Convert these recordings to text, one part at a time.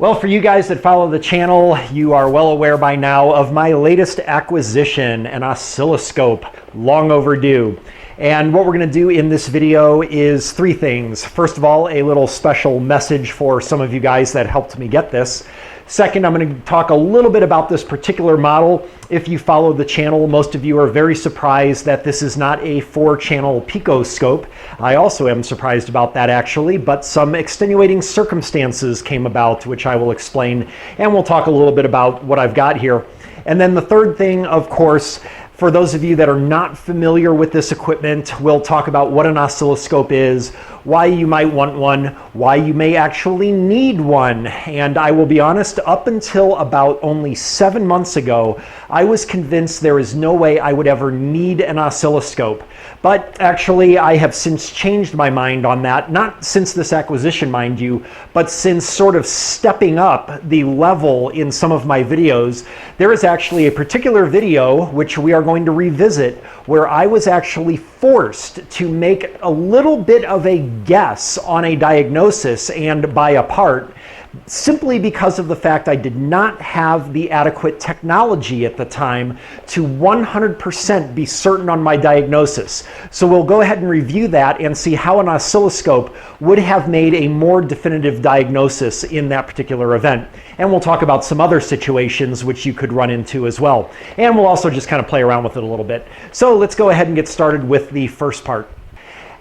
Well, for you guys that follow the channel, you are well aware by now of my latest acquisition, an oscilloscope, long overdue. And what we're going to do in this video is three things. First of all, a little special message for some of you guys that helped me get this. Second, I'm going to talk a little bit about this particular model. If you follow the channel, most of you are very surprised that this is not a 4-channel picoscope. I also am surprised about that actually, but some extenuating circumstances came about, which I will explain, and we'll talk a little bit about what I've got here. And then the third thing, of course, for those of you that are not familiar with this equipment, we'll talk about what an oscilloscope is, why you might want one, why you may actually need one. And I will be honest, up until about only 7 months ago, I was convinced there is no way I would ever need an oscilloscope. But actually, I have since changed my mind on that, not since this acquisition, mind you, but since sort of stepping up the level in some of my videos. There is actually a particular video, which we are going to revisit, where I was actually forced to make a little bit of a guess on a diagnosis and buy a part, simply because of the fact I did not have the adequate technology at the time to 100% be certain on my diagnosis. So we'll go ahead and review that and see how an oscilloscope would have made a more definitive diagnosis in that particular event. And we'll talk about some other situations which you could run into as well. And we'll also just kind of play around with it a little bit. So let's go ahead and get started with the first part.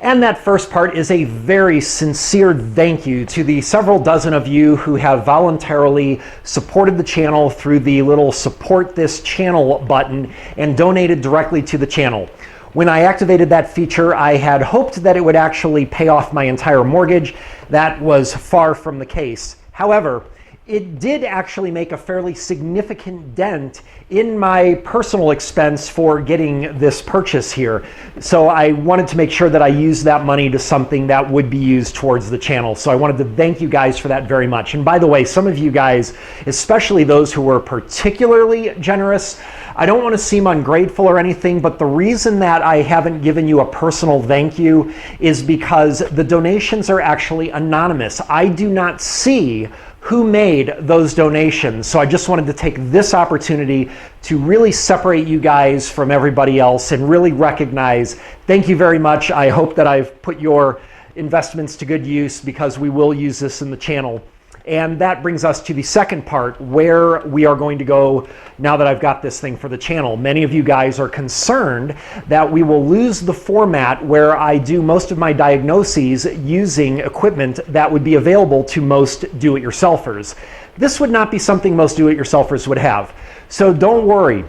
And that first part is a very sincere thank you to the several dozen of you who have voluntarily supported the channel through the little support this channel button and donated directly to the channel. When I activated that feature, I had hoped that it would actually pay off my entire mortgage. That was far from the case. However, it did actually make a fairly significant dent in my personal expense for getting this purchase here. So I wanted to make sure that I used that money to something that would be used towards the channel. So I wanted to thank you guys for that very much. And by the way, some of you guys, especially those who were particularly generous, I don't want to seem ungrateful or anything, but the reason that I haven't given you a personal thank you is because the donations are actually anonymous. I do not see who made those donations. So I just wanted to take this opportunity to really separate you guys from everybody else and really recognize, thank you very much. I hope that I've put your investments to good use because we will use this in the channel. And that brings us to the second part, where we are going to go now that I've got this thing for the channel. Many of you guys are concerned that we will lose the format where I do most of my diagnoses using equipment that would be available to most do-it-yourselfers. This would not be something most do-it-yourselfers would have. So don't worry,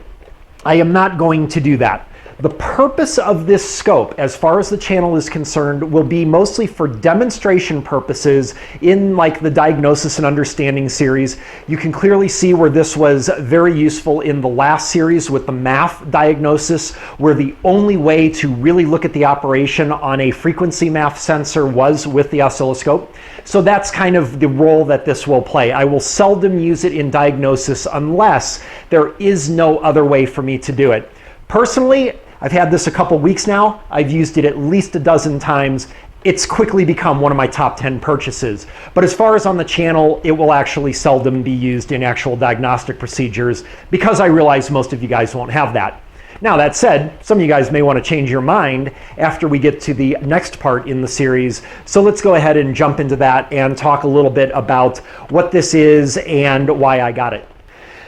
I am not going to do that. The purpose of this scope, as far as the channel is concerned, will be mostly for demonstration purposes in like the diagnosis and understanding series. You can clearly see where this was very useful in the last series with the MAF diagnosis, where the only way to really look at the operation on a frequency MAF sensor was with the oscilloscope. So that's kind of the role that this will play. I will seldom use it in diagnosis unless there is no other way for me to do it. Personally, I've had this a couple weeks now. I've used it at least a dozen times. It's quickly become one of my top 10 purchases. But as far as on the channel, it will actually seldom be used in actual diagnostic procedures because I realize most of you guys won't have that. Now that said, some of you guys may want to change your mind after we get to the next part in the series. So let's go ahead and jump into that and talk a little bit about what this is and why I got it.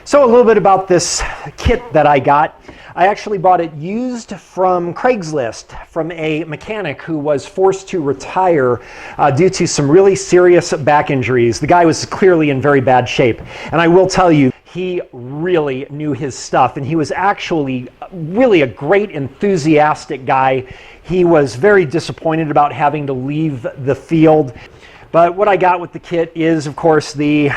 So a little bit about this kit that I got. I actually bought it used from Craigslist from a mechanic who was forced to retire due to some really serious back injuries. The guy was clearly in very bad shape. And I will tell you, he really knew his stuff, and he was actually really a great, enthusiastic guy. He was very disappointed about having to leave the field. But what I got with the kit is, of course, the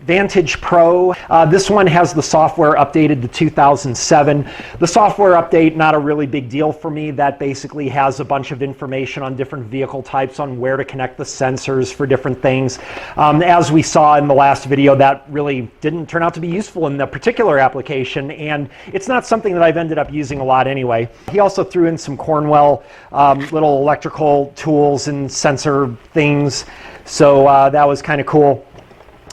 Vantage Pro. This one has the software updated to 2007. The software update, not a really big deal for me. That basically has a bunch of information on different vehicle types, on where to connect the sensors for different things. As we saw in the last video, that really didn't turn out to be useful in the particular application, and it's not something that I've ended up using a lot anyway. He also threw in some Cornwell little electrical tools and sensor things, so that was kind of cool.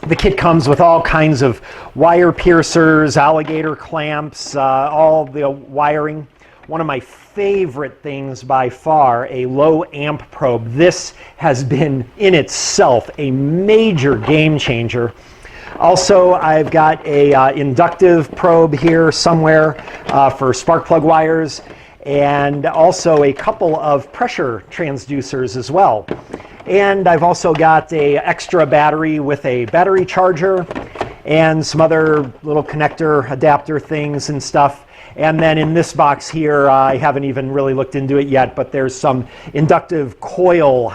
The kit comes with all kinds of wire piercers, alligator clamps, all the wiring. One of my favorite things by far, a low amp probe. This has been in itself a major game changer. Also, I've got a inductive probe here somewhere for spark plug wires, and also a couple of pressure transducers as well. And I've also got a extra battery with a battery charger and some other little connector adapter things and stuff. And then in this box here, I haven't even really looked into it yet, but there's some inductive coil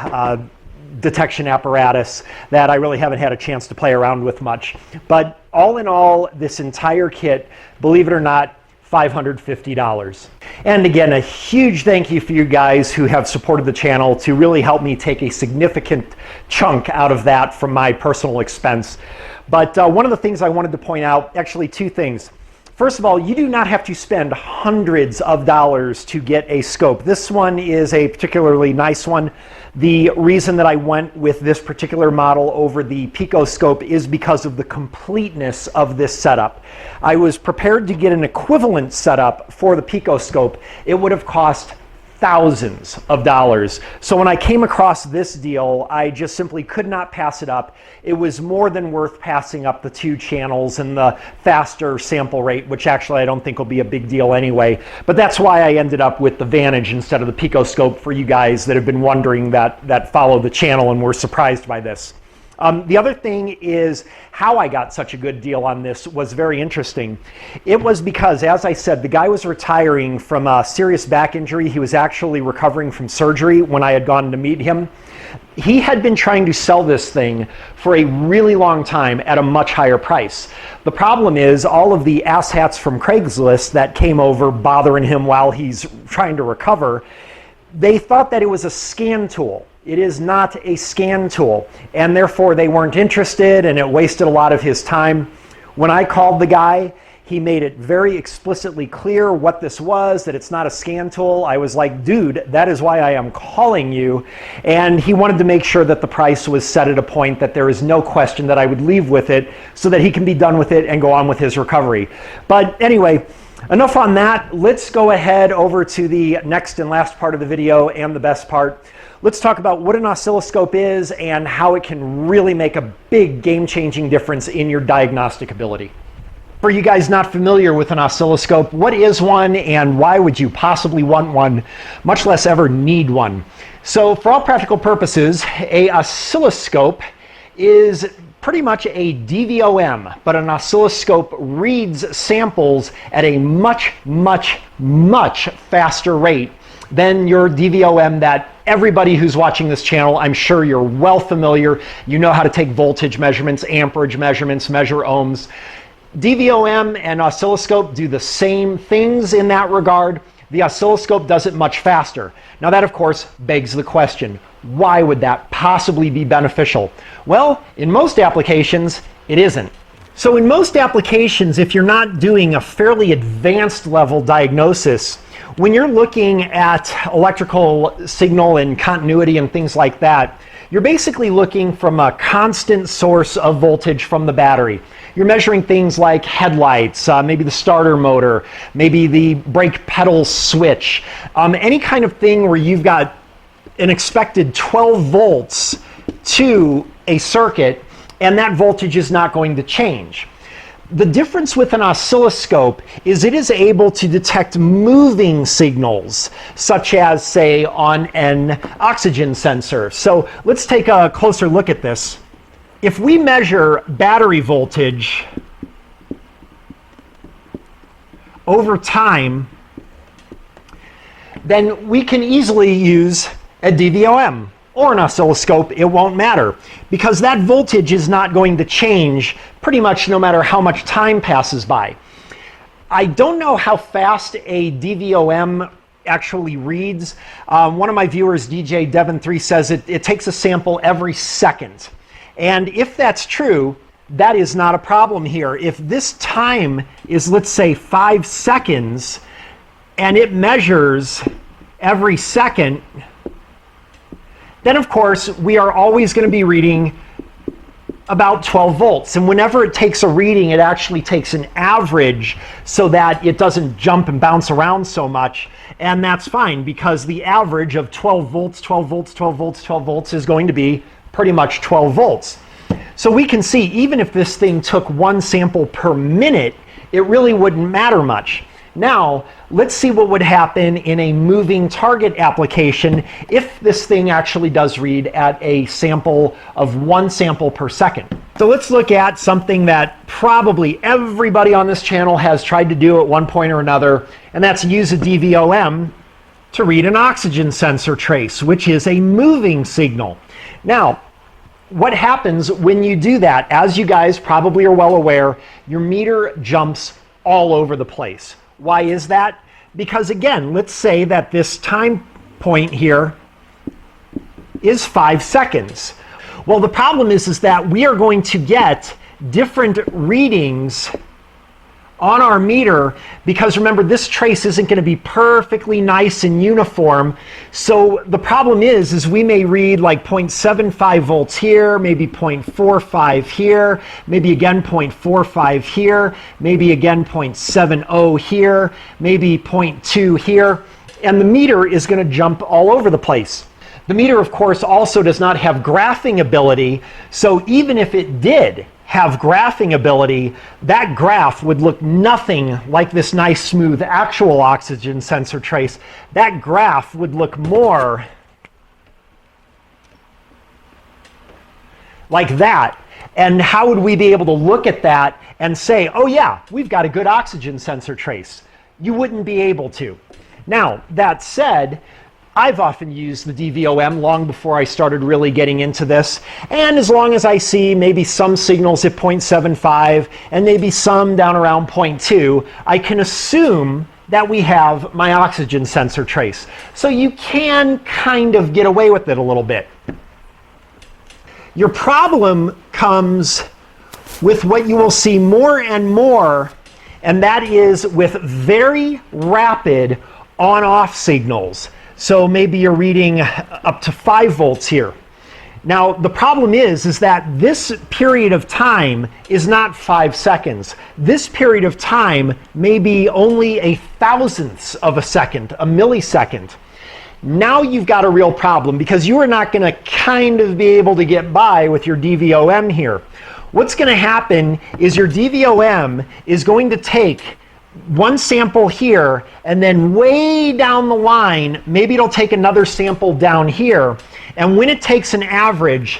detection apparatus that I really haven't had a chance to play around with much. But all in all, this entire kit, believe it or not, $550. And again, a huge thank you for you guys who have supported the channel to really help me take a significant chunk out of that from my personal expense. But one of the things I wanted to point out, actually two things. First of all, you do not have to spend hundreds of dollars to get a scope. This one is a particularly nice one. The reason that I went with this particular model over the Pico scope is because of the completeness of this setup. I was prepared to get an equivalent setup for the Pico scope. It would have cost thousands of dollars. So when I came across this deal, I just simply could not pass it up. It was more than worth passing up the 2 channels and the faster sample rate, which actually I don't think will be a big deal anyway. But that's why I ended up with the Vantage instead of the Pico scope for you guys that have been wondering, that follow the channel and were surprised by this. The other thing is how I got such a good deal on this was very interesting. It was because, as I said, the guy was retiring from a serious back injury. He was actually recovering from surgery when I had gone to meet him. He had been trying to sell this thing for a really long time at a much higher price. The problem is all of the asshats from Craigslist that came over bothering him while he's trying to recover, they thought that it was a scan tool. It is not a scan tool, and therefore they weren't interested, and it wasted a lot of his time. When I called the guy, he made it very explicitly clear what this was, that it's not a scan tool. I was like, dude, that is why I am calling you. And he wanted to make sure that the price was set at a point that there is no question that I would leave with it so that he can be done with it and go on with his recovery. But anyway, enough on that. Let's go ahead over to the next and last part of the video, and the best part. Let's talk about what an oscilloscope is and how it can really make a big game-changing difference in your diagnostic ability. For you guys not familiar with an oscilloscope, what is one and why would you possibly want one, much less ever need one? So for all practical purposes, an oscilloscope is pretty much a DVOM, but an oscilloscope reads samples at a much, much, much faster rate than your DVOM that everybody who's watching this channel, I'm sure you're well familiar. You know how to take voltage measurements, amperage measurements, measure ohms. DVOM and oscilloscope do the same things in that regard. The oscilloscope does it much faster. Now that, of course, begs the question, why would that possibly be beneficial? Well, in most applications, it isn't. So in most applications, if you're not doing a fairly advanced level diagnosis, when you're looking at electrical signal and continuity and things like that, you're basically looking from a constant source of voltage from the battery. You're measuring things like headlights, maybe the starter motor, maybe the brake pedal switch, any kind of thing where you've got an expected 12 volts to a circuit, and that voltage is not going to change. The difference with an oscilloscope is it is able to detect moving signals, such as, say, on an oxygen sensor. So let's take a closer look at this. If we measure battery voltage over time, then we can easily use a DVOM or an oscilloscope. It won't matter because that voltage is not going to change pretty much no matter how much time passes by. I don't know how fast a DVOM actually reads. One of my viewers, DJ Devon3, says it takes a sample every second. And if that's true, that is not a problem here. If this time is, let's say, 5 seconds, and it measures every second, then of course we are always going to be reading about 12 volts. And whenever it takes a reading, it actually takes an average so that it doesn't jump and bounce around so much. And that's fine, because the average of 12 volts, 12 volts, 12 volts, 12 volts is going to be pretty much 12 volts. So we can see, even if this thing took one sample per minute, it really wouldn't matter much. Now, let's see what would happen in a moving target application if this thing actually does read at a sample of 1 sample per second. So let's look at something that probably everybody on this channel has tried to do at one point or another, and that's use a DVOM to read an oxygen sensor trace, which is a moving signal. Now, what happens when you do that? As you guys probably are well aware, your meter jumps all over the place. Why is that? Because again, let's say that this time point here is 5 seconds. Well, the problem is that we are going to get different readings on our meter, because remember, this trace isn't going to be perfectly nice and uniform. So the problem is we may read like 0.75 volts here, maybe 0.45 here, maybe again 0.45 here, maybe again 0.70 here, maybe 0.2 here, and the meter is going to jump all over the place. The meter, of course, also does not have graphing ability, so even if it did have graphing ability, that graph would look nothing like this nice, smooth, actual oxygen sensor trace. That graph would look more like that. And how would we be able to look at that and say, oh yeah, we've got a good oxygen sensor trace? You wouldn't be able to. Now, that said, I've often used the DVOM long before I started really getting into this, and as long as I see maybe some signals at 0.75 and maybe some down around 0.2, I can assume that we have my oxygen sensor trace. So you can kind of get away with it a little bit. Your problem comes with what you will see more and more, and that is with very rapid on-off signals. So maybe you're reading up to 5 volts here. Now, the problem is that this period of time is not 5 seconds. This period of time may be only a thousandth of a second, a millisecond. Now you've got a real problem, because you are not going to kind of be able to get by with your DVOM here. What's going to happen is your DVOM is going to take one sample here, and then way down the line, maybe it'll take another sample down here. And when it takes an average,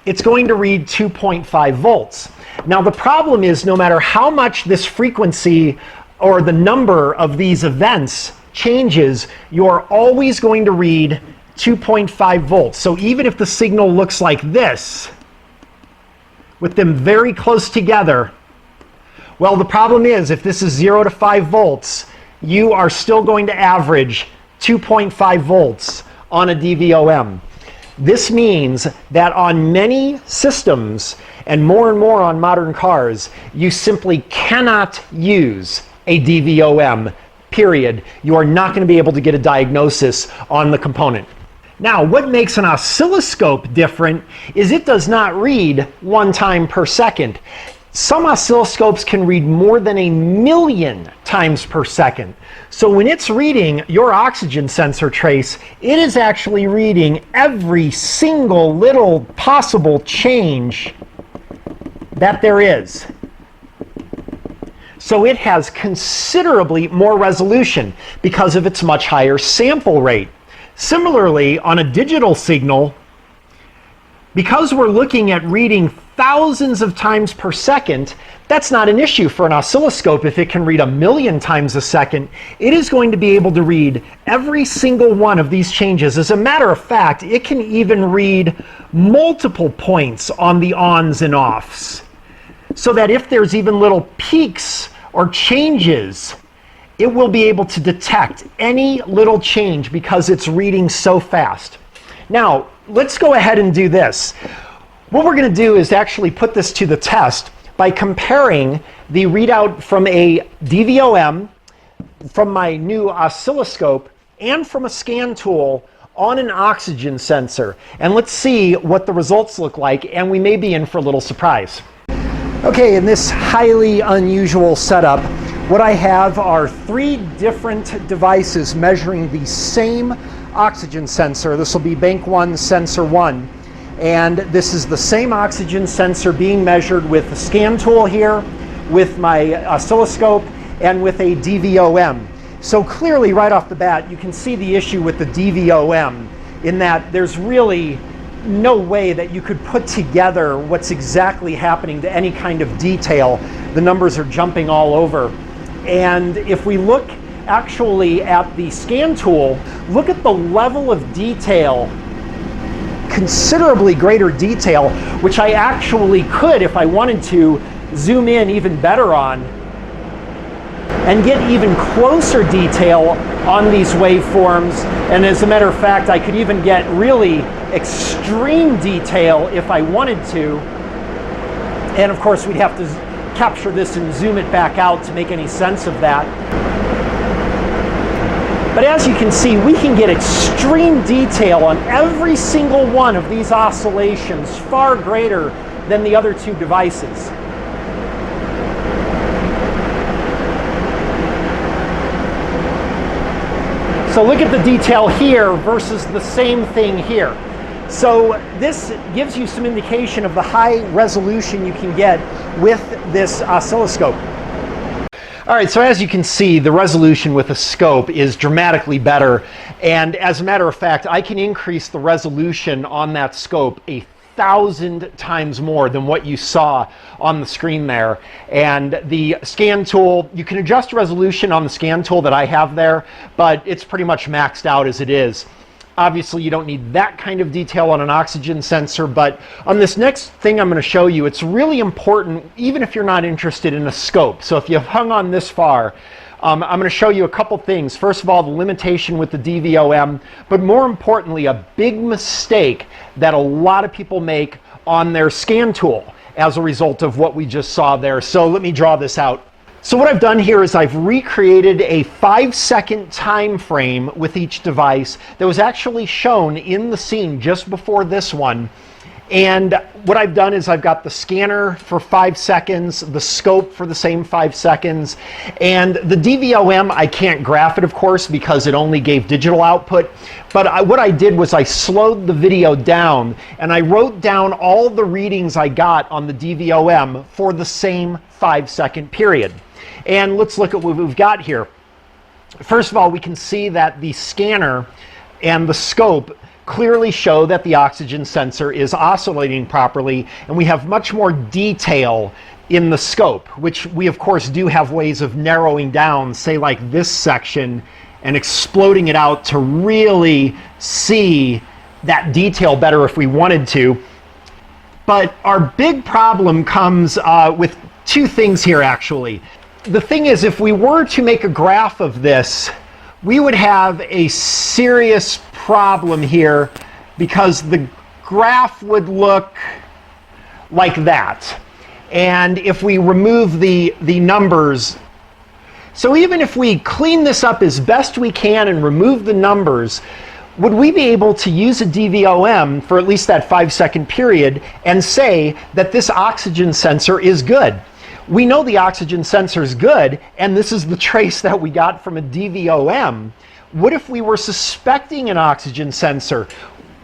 it's going to read 2.5 volts. Now, the problem is, no matter how much this frequency or the number of these events changes, you're always going to read 2.5 volts. So even if the signal looks like this, with them very close together, well, the problem is, if this is 0 to 5 volts, you are still going to average 2.5 volts on a DVOM. This means that on many systems, and more on modern cars, you simply cannot use a DVOM, period. You are not going to be able to get a diagnosis on the component. Now, what makes an oscilloscope different is it does not read 1 time per second. Some oscilloscopes can read more than 1,000,000 times per second. So when it's reading your oxygen sensor trace, it is actually reading every single little possible change that there is. So it has considerably more resolution because of its much higher sample rate. Similarly, on a digital signal, because we're looking at reading thousands of times per second, that's not an issue for an oscilloscope. If it can read 1,000,000 times a second, it is going to be able to read every single one of these changes. As a matter of fact, it can even read multiple points on the ons and offs, so that if there's even little peaks or changes, it will be able to detect any little change because it's reading so fast. Now, let's go ahead and do this. What we're going to do is actually put this to the test by comparing the readout from a DVOM, from my new oscilloscope, and from a Scantool on an oxygen sensor. And let's see what the results look like, and we may be in for a little surprise. Okay, in this highly unusual setup, what I have are 3 different devices measuring the same oxygen sensor. This will be bank 1, sensor 1. And this is the same oxygen sensor being measured with the Scantool here, with my oscilloscope, and with a DVOM. So clearly, right off the bat, you can see the issue with the DVOM in that there's really no way that you could put together what's exactly happening to any kind of detail. The numbers are jumping all over. And if we look actually at the Scantool, look at the level of detail, considerably greater detail, which I actually could, if I wanted to, zoom in even better on and get even closer detail on these waveforms. And as a matter of fact, I could even get really extreme detail if I wanted to. And of course, we'd have to capture this and zoom it back out to make any sense of that. But as you can see, we can get extreme detail on every single one of these oscillations, far greater than the other 2 devices. So look at the detail here versus the same thing here. So this gives you some indication of the high resolution you can get with this oscilloscope. All right, so as you can see, the resolution with a scope is dramatically better. And as a matter of fact, I can increase the resolution on that scope 1,000 times more than what you saw on the screen there. And the Scantool, you can adjust resolution on the Scantool that I have there, but it's pretty much maxed out as it is. Obviously, you don't need that kind of detail on an oxygen sensor, but on this next thing I'm going to show you, it's really important, even if you're not interested in a scope. So if you've hung on this far, I'm going to show you a couple things. First of all, the limitation with the DVOM, but more importantly, a big mistake that a lot of people make on their Scantool as a result of what we just saw there. So let me draw this out. So what I've done here is I've recreated a 5-second time frame with each device that was actually shown in the scene just before this one. And what I've done is I've got the scanner for 5 seconds, the scope for the same 5 seconds, and the DVOM, I can't graph it, of course, because it only gave digital output. But what I did was I slowed the video down, and I wrote down all the readings I got on the DVOM for the same 5-second period. And let's look at what we've got here. First of all, we can see that the scanner and the scope clearly show that the oxygen sensor is oscillating properly, and we have much more detail in the scope, which we of course do have ways of narrowing down, say like this section, and exploding it out to really see that detail better if we wanted to. But our big problem comes with 2 things here actually. The thing is, if we were to make a graph of this, we would have a serious problem here because the graph would look like that. And if we remove the numbers, so even if we clean this up as best we can and remove the numbers, would we be able to use a DVOM for at least that 5-second period and say that this oxygen sensor is good? We know the oxygen sensor is good, and this is the trace that we got from a DVOM. What if we were suspecting an oxygen sensor?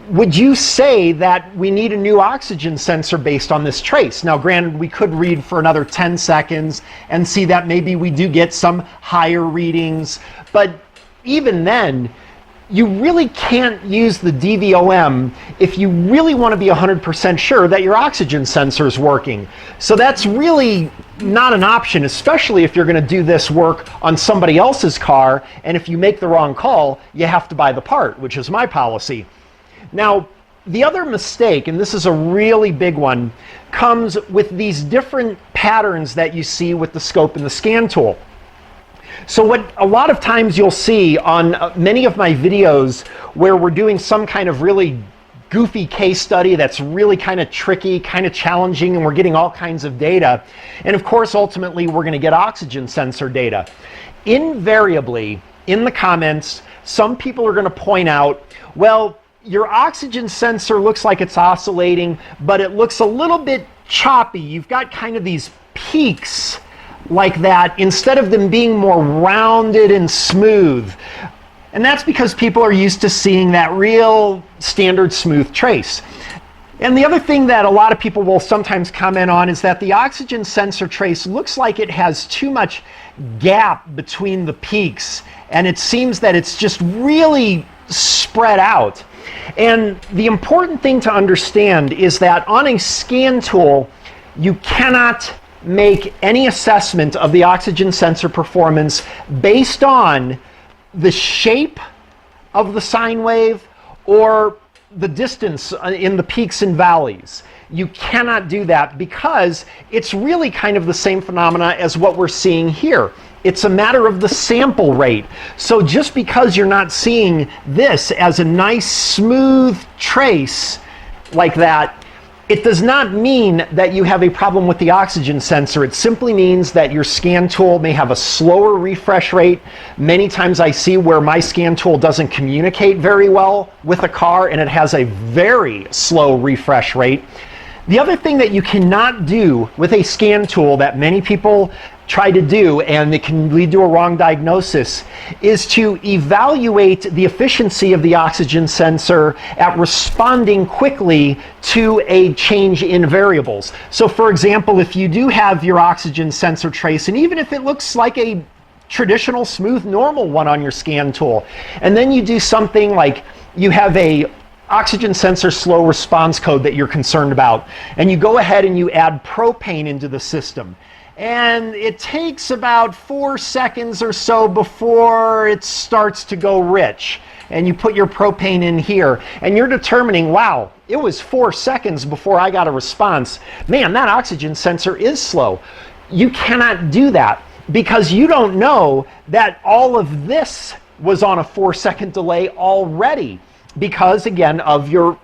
Would you say that we need a new oxygen sensor based on this trace? Now, granted, we could read for another 10 seconds and see that maybe we do get some higher readings, but even then, you really can't use the DVOM if you really want to be 100% sure that your oxygen sensor is working. So that's really not an option, especially if you're going to do this work on somebody else's car, and if you make the wrong call, you have to buy the part, which is my policy. Now, the other mistake, and this is a really big one, comes with these different patterns that you see with the scope and the Scantool. So what a lot of times you'll see on many of my videos where we're doing some kind of really goofy case study that's really kind of tricky, kind of challenging, and we're getting all kinds of data. And of course, ultimately, we're going to get oxygen sensor data. Invariably, in the comments, some people are going to point out, well, your oxygen sensor looks like it's oscillating, but it looks a little bit choppy. You've got kind of these peaks like that instead of them being more rounded and smooth. And that's because people are used to seeing that real standard smooth trace. And the other thing that a lot of people will sometimes comment on is that the oxygen sensor trace looks like it has too much gap between the peaks, and it seems that it's just really spread out. And the important thing to understand is that on a scan tool, you cannot make any assessment of the oxygen sensor performance based on the shape of the sine wave or the distance in the peaks and valleys. You cannot do that because it's really kind of the same phenomena as what we're seeing here. It's a matter of the sample rate. So just because you're not seeing this as a nice smooth trace like that, it does not mean that you have a problem with the oxygen sensor. It simply means that your scan tool may have a slower refresh rate. Many times I see where my scan tool doesn't communicate very well with a car and it has a very slow refresh rate. The other thing that you cannot do with a scan tool that many people try to do, and it can lead to a wrong diagnosis, is to evaluate the efficiency of the oxygen sensor at responding quickly to a change in variables. So for example, if you do have your oxygen sensor trace, and even if it looks like a traditional smooth normal one on your scan tool, and then you do something like you have a oxygen sensor slow response code that you're concerned about, and you go ahead and you add propane into the system, and it takes about 4 seconds or so before it starts to go rich, and you put your propane in here, and you're determining, wow, it was 4 seconds before I got a response. Man, that oxygen sensor is slow. You cannot do that because you don't know that all of this was on a 4-second delay already because, again, of your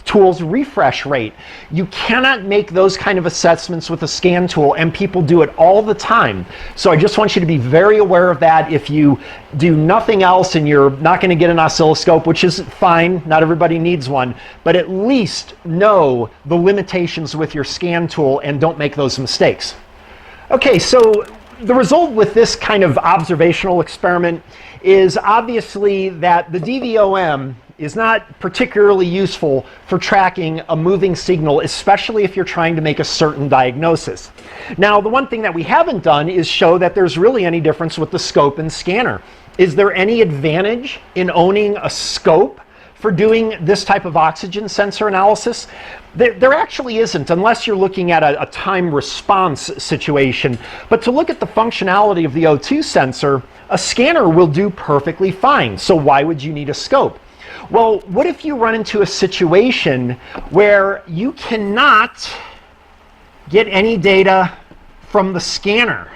tool's refresh rate. You cannot make those kind of assessments with a scan tool, and people do it all the time. So I just want you to be very aware of that. If you do nothing else and you're not going to get an oscilloscope, which is fine, not everybody needs one, but at least know the limitations with your scan tool and don't make those mistakes. Okay, so the result with this kind of observational experiment is obviously that the DVOM is not particularly useful for tracking a moving signal, especially if you're trying to make a certain diagnosis. Now, the one thing that we haven't done is show that there's really any difference with the scope and scanner. Is there any advantage in owning a scope for doing this type of oxygen sensor analysis? There actually isn't, unless you're looking at a time response situation. But to look at the functionality of the O2 sensor, a scanner will do perfectly fine. So why would you need a scope? Well, what if you run into a situation where you cannot get any data from the scanner?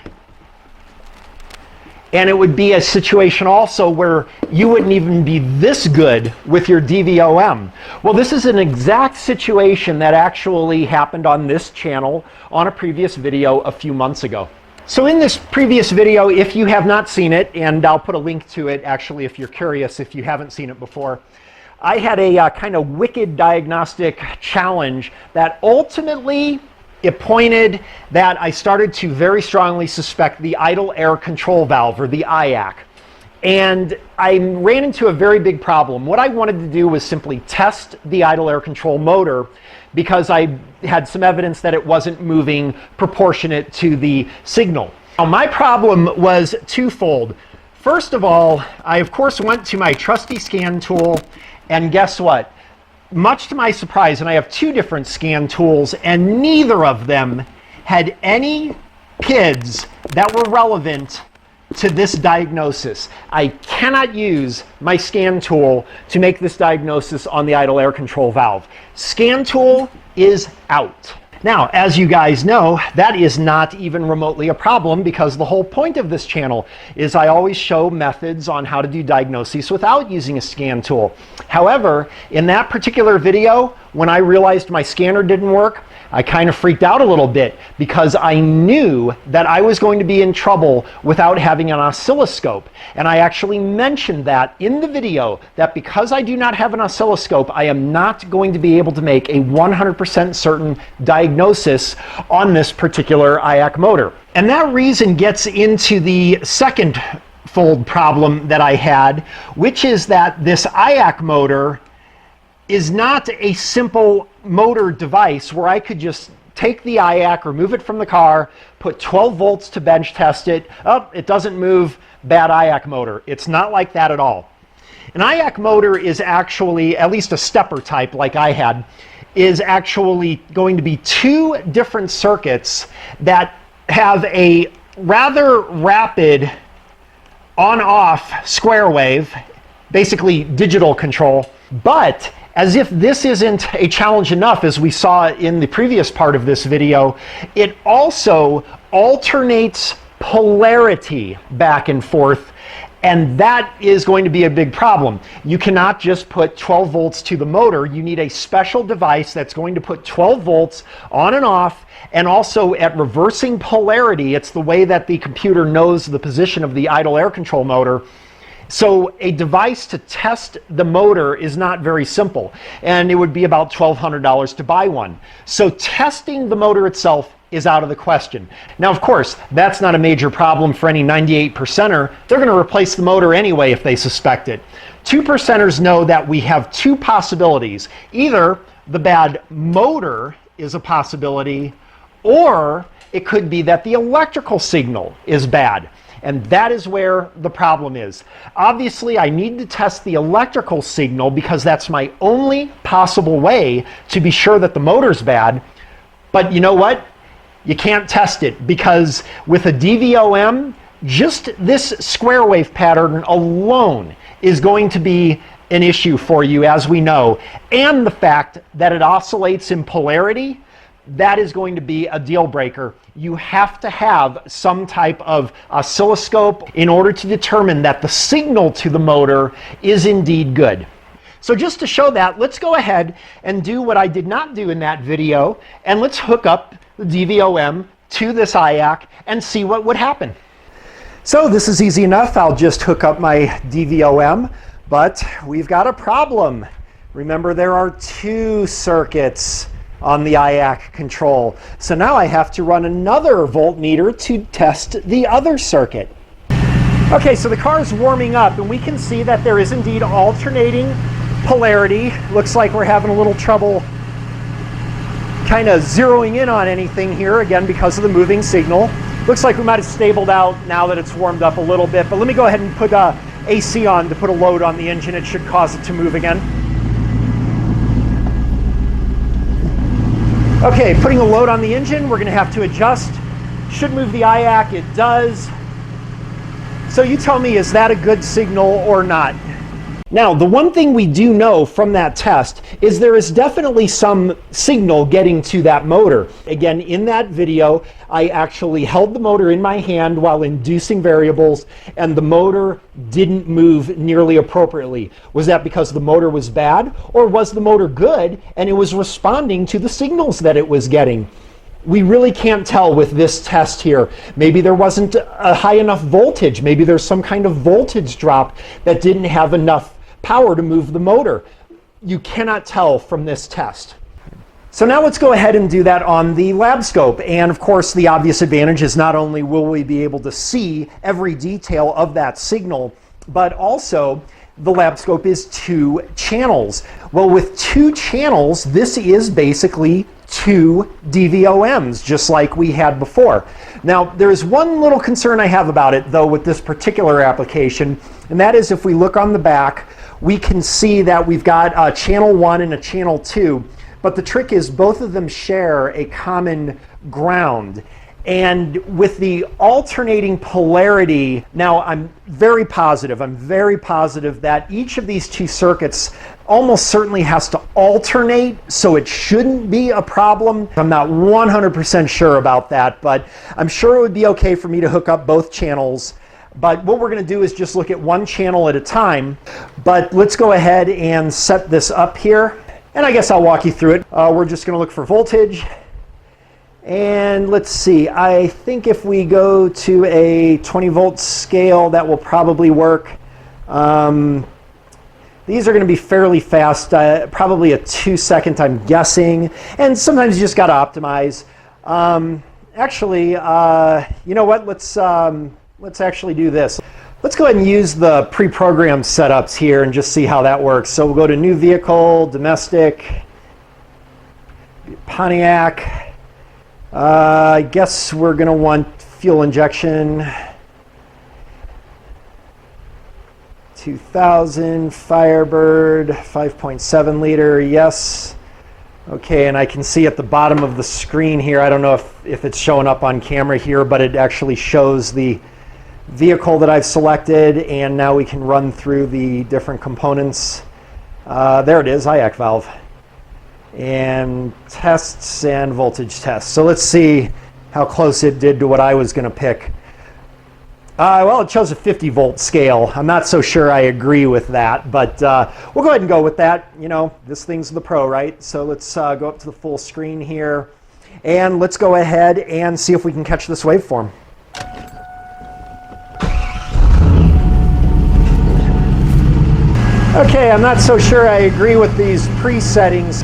And it would be a situation also where you wouldn't even be this good with your DVOM. Well, this is an exact situation that actually happened on this channel on a previous video a few months ago. So in this previous video, if you have not seen it, and I'll put a link to it actually if you're curious if you haven't seen it before, I had a kind of wicked diagnostic challenge that ultimately it pointed that I started to very strongly suspect the idle air control valve, or the IAC. And I ran into a very big problem. What I wanted to do was simply test the idle air control motor because I had some evidence that it wasn't moving proportionate to the signal. Now, my problem was twofold. First of all, I of course went to my trusty scan tool, and guess what? Much to my surprise, and I have 2 different scan tools, and neither of them had any PIDs that were relevant to this diagnosis. I cannot use my scan tool to make this diagnosis on the idle air control valve. Scan tool is out. Now, as you guys know, that is not even remotely a problem because the whole point of this channel is I always show methods on how to do diagnoses without using a scan tool. However, in that particular video, when I realized my scanner didn't work, I kind of freaked out a little bit because I knew that I was going to be in trouble without having an oscilloscope. And I actually mentioned that in the video, that because I do not have an oscilloscope, I am not going to be able to make a 100% certain diagnosis on this particular IAC motor. And that reason gets into the second fold problem that I had, which is that this IAC motor is not a simple motor device where I could just take the IAC, remove it from the car, put 12 volts to bench test it. Oh, it doesn't move, bad IAC motor. It's not like that at all. An IAC motor is actually, at least a stepper type like I had, is actually going to be two different circuits that have a rather rapid on-off square wave, basically digital control. But as if this isn't a challenge enough, as we saw in the previous part of this video, it also alternates polarity back and forth, and that is going to be a big problem. You cannot just put 12 volts to the motor. You need a special device that's going to put 12 volts on and off, and also at reversing polarity. It's the way that the computer knows the position of the idle air control motor. So a device to test the motor is not very simple, and it would be about $1,200 to buy one. So testing the motor itself is out of the question. Now, of course, that's not a major problem for any 98%er. They're going to replace the motor anyway if they suspect it. 2%ers know that we have two possibilities. Either the bad motor is a possibility, or it could be that the electrical signal is bad. And that is where the problem is. Obviously, I need to test the electrical signal because that's my only possible way to be sure that the motor's bad. But you know what? You can't test it because with a DVOM, just this square wave pattern alone is going to be an issue for you, as we know. And the fact that it oscillates in polarity, that is going to be a deal breaker. You have to have some type of oscilloscope in order to determine that the signal to the motor is indeed good. So just to show that, let's go ahead and do what I did not do in that video, and let's hook up the DVOM to this IAC and see what would happen. So this is easy enough. I'll just hook up my DVOM, but we've got a problem. Remember, there are two circuits on the IAC control. So now I have to run another voltmeter to test the other circuit. Okay, so the car is warming up, and we can see that there is indeed alternating polarity. Looks like we're having a little trouble kind of zeroing in on anything here, again, because of the moving signal. Looks like we might have stabled out now that it's warmed up a little bit, but let me go ahead and put AC on to put a load on the engine. It should cause it to move again. Okay, putting a load on the engine, we're going to have to adjust. Should move the IAC, it does. So you tell me, is that a good signal or not? Now, the one thing we do know from that test is there is definitely some signal getting to that motor. Again, in that video, I actually held the motor in my hand while inducing variables, and the motor didn't move nearly appropriately. Was that because the motor was bad, or was the motor good and it was responding to the signals that it was getting? We really can't tell with this test here. Maybe there wasn't a high enough voltage. Maybe there's some kind of voltage drop that didn't have enough power to move the motor. You cannot tell from this test. So now let's go ahead and do that on the lab scope. And of course, the obvious advantage is not only will we be able to see every detail of that signal, but also the lab scope is two channels. Well, with two channels, this is basically two DVOMs, just like we had before. Now, there's one little concern I have about it, though, with this particular application, and that is if we look on the back, we can see that we've got a channel 1 and a channel 2, but the trick is both of them share a common ground. And with the alternating polarity, now I'm very positive that each of these two circuits almost certainly has to alternate, so it shouldn't be a problem. I'm not 100% sure about that, but I'm sure it would be okay for me to hook up both channels. But what we're going to do is just look at one channel at a time. But let's go ahead and set this up here. And I guess I'll walk you through it. We're just going to look for voltage. And let's see, I think if we go to a 20 volt scale, that will probably work. These are going to be fairly fast, probably a 2-second, I'm guessing. And sometimes you just got to optimize. Actually, you know what? Let's actually do this. Let's go ahead and use the pre-programmed setups here and just see how that works. So we'll go to new vehicle, domestic, Pontiac. I guess we're going to want fuel injection. 2000 Firebird 5.7 liter, yes. Okay, and I can see at the bottom of the screen here, I don't know if it's showing up on camera here, but it actually shows the vehicle that I've selected, and now we can run through the different components. There it is, IAC valve. And tests and voltage tests. So let's see how close it did to what I was going to pick. Well, it chose a 50 volt scale. I'm not so sure I agree with that, but we'll go ahead and go with that. You know, this thing's the Pro, right? So let's go up to the full screen here, and let's go ahead and see if we can catch this waveform. Okay, I'm not so sure I agree with these pre-settings.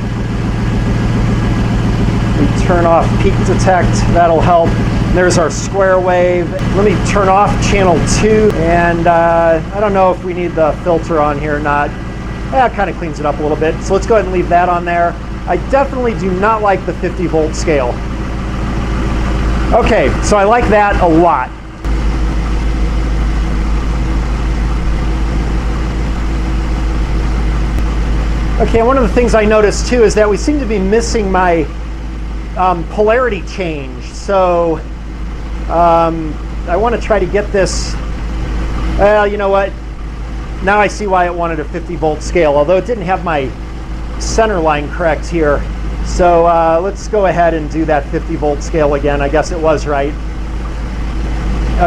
We turn off peak detect, that'll help. There's our square wave. Let me turn off channel 2, and I don't know if we need the filter on here or not. That kind of cleans it up a little bit, so let's go ahead and leave that on there. I definitely do not like the 50 volt scale. Okay, so I like that a lot. Okay, one of the things I noticed too is that we seem to be missing my polarity change. So I want to try to get this. Well, you know what? Now I see why it wanted a 50 volt scale, although it didn't have my center line correct here. So let's go ahead and do that 50 volt scale again. I guess it was right.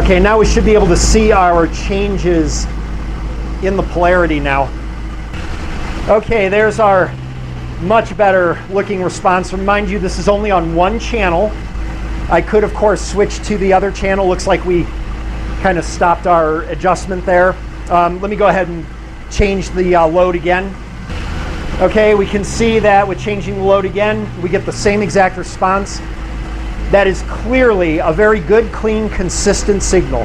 Okay, now we should be able to see our changes in the polarity now. Okay, there's our much better looking response. Remind you, this is only on one channel. I could, of course, switch to the other channel. Looks like we kind of stopped our adjustment there. Let me go ahead and change the load again. Okay, we can see that with changing the load again, we get the same exact response. That is clearly a very good, clean, consistent signal.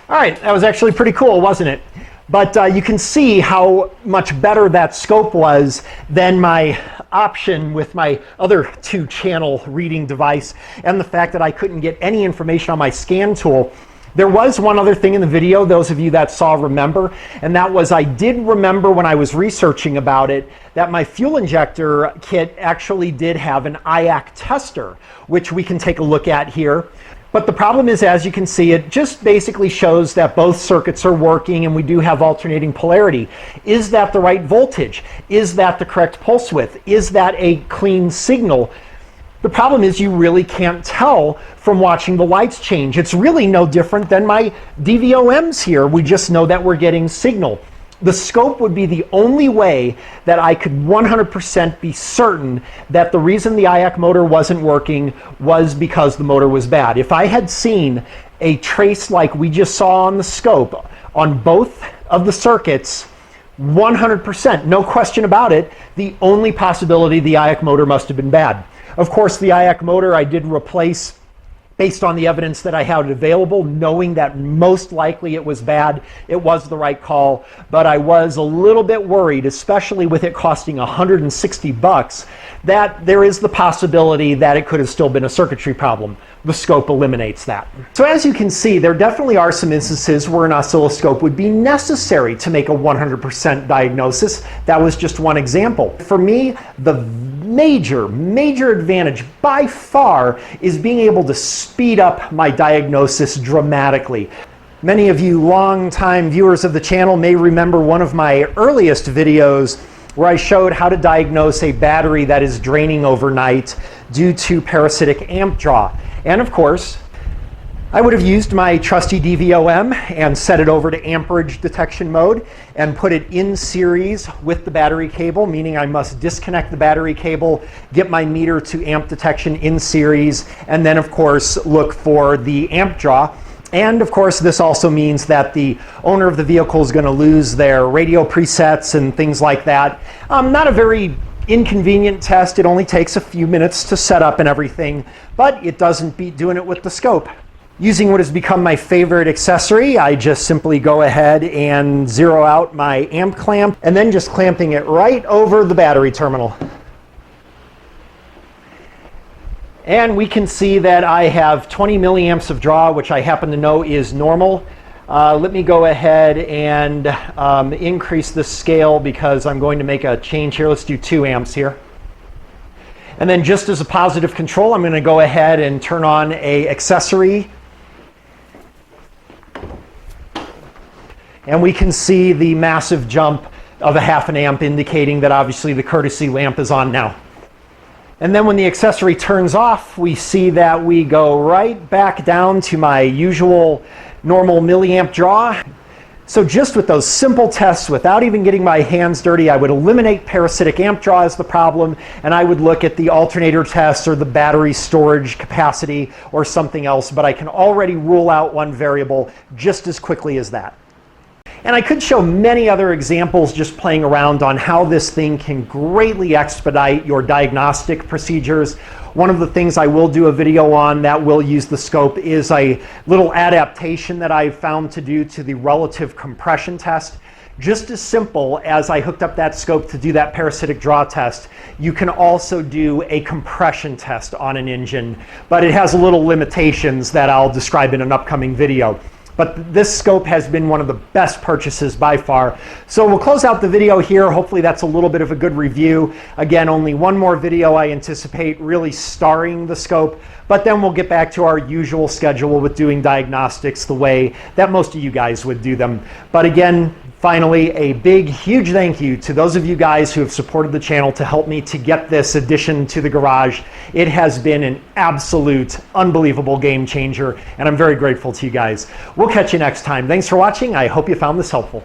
All right, that was actually pretty cool, wasn't it? But you can see how much better that scope was than my option with my other 2-channel reading device, and the fact that I couldn't get any information on my Scantool. There was one other thing in the video, those of you that saw remember, and that was I did remember when I was researching about it that my fuel injector kit actually did have an IAC tester, which we can take a look at here. But the problem is, as you can see, it just basically shows that both circuits are working and we do have alternating polarity. Is that the right voltage? Is that the correct pulse width? Is that a clean signal? The problem is you really can't tell from watching the lights change. It's really no different than my DVOMs here. We just know that we're getting signal. The scope would be the only way that I could 100% be certain that the reason the IAC motor wasn't working was because the motor was bad. If I had seen a trace like we just saw on the scope on both of the circuits, 100%, no question about it, the only possibility the IAC motor must have been bad. Of course, the IAC motor I did replace based on the evidence that I had available, knowing that most likely it was bad. It was the right call, but I was a little bit worried, especially with it costing $160, that there is the possibility that it could have still been a circuitry problem. The scope eliminates that. So as you can see, there definitely are some instances where an oscilloscope would be necessary to make a 100% diagnosis. That was just one example. For me, the major advantage by far is being able to speed up my diagnosis dramatically. Many of you longtime viewers of the channel may remember one of my earliest videos where I showed how to diagnose a battery that is draining overnight due to parasitic amp draw. And of course, I would have used my trusty DVOM and set it over to amperage detection mode and put it in series with the battery cable, meaning I must disconnect the battery cable, get my meter to amp detection in series, and then of course look for the amp draw. And of course this also means that the owner of the vehicle is going to lose their radio presets and things like that. Not a very inconvenient test. It only takes a few minutes to set up and everything, but it doesn't beat doing it with the scope. Using what has become my favorite accessory, I just simply go ahead and zero out my amp clamp and then just clamping it right over the battery terminal. And we can see that I have 20 milliamps of draw, which I happen to know is normal. Let me go ahead and increase the scale because I'm going to make a change here. Let's do 2 amps here. And then just as a positive control, I'm going to go ahead and turn on an accessory. And we can see the massive jump of a 0.5 amp indicating that obviously the courtesy lamp is on now. And then when the accessory turns off, we see that we go right back down to my usual normal milliamp draw. So just with those simple tests, without even getting my hands dirty, I would eliminate parasitic amp draw as the problem, and I would look at the alternator tests or the battery storage capacity or something else, but I can already rule out one variable just as quickly as that. And I could show many other examples just playing around on how this thing can greatly expedite your diagnostic procedures. One of the things I will do a video on that will use the scope is a little adaptation that I've found to do to the relative compression test. Just as simple as I hooked up that scope to do that parasitic draw test, you can also do a compression test on an engine, but it has little limitations that I'll describe in an upcoming video. But this scope has been one of the best purchases by far. So we'll close out the video here. Hopefully that's a little bit of a good review. Again, only one more video I anticipate really starring the scope, but then we'll get back to our usual schedule with doing diagnostics the way that most of you guys would do them. But again, finally, a big, huge thank you to those of you guys who have supported the channel to help me to get this addition to the garage. It has been an absolute, unbelievable game changer, and I'm very grateful to you guys. We'll catch you next time. Thanks for watching. I hope you found this helpful.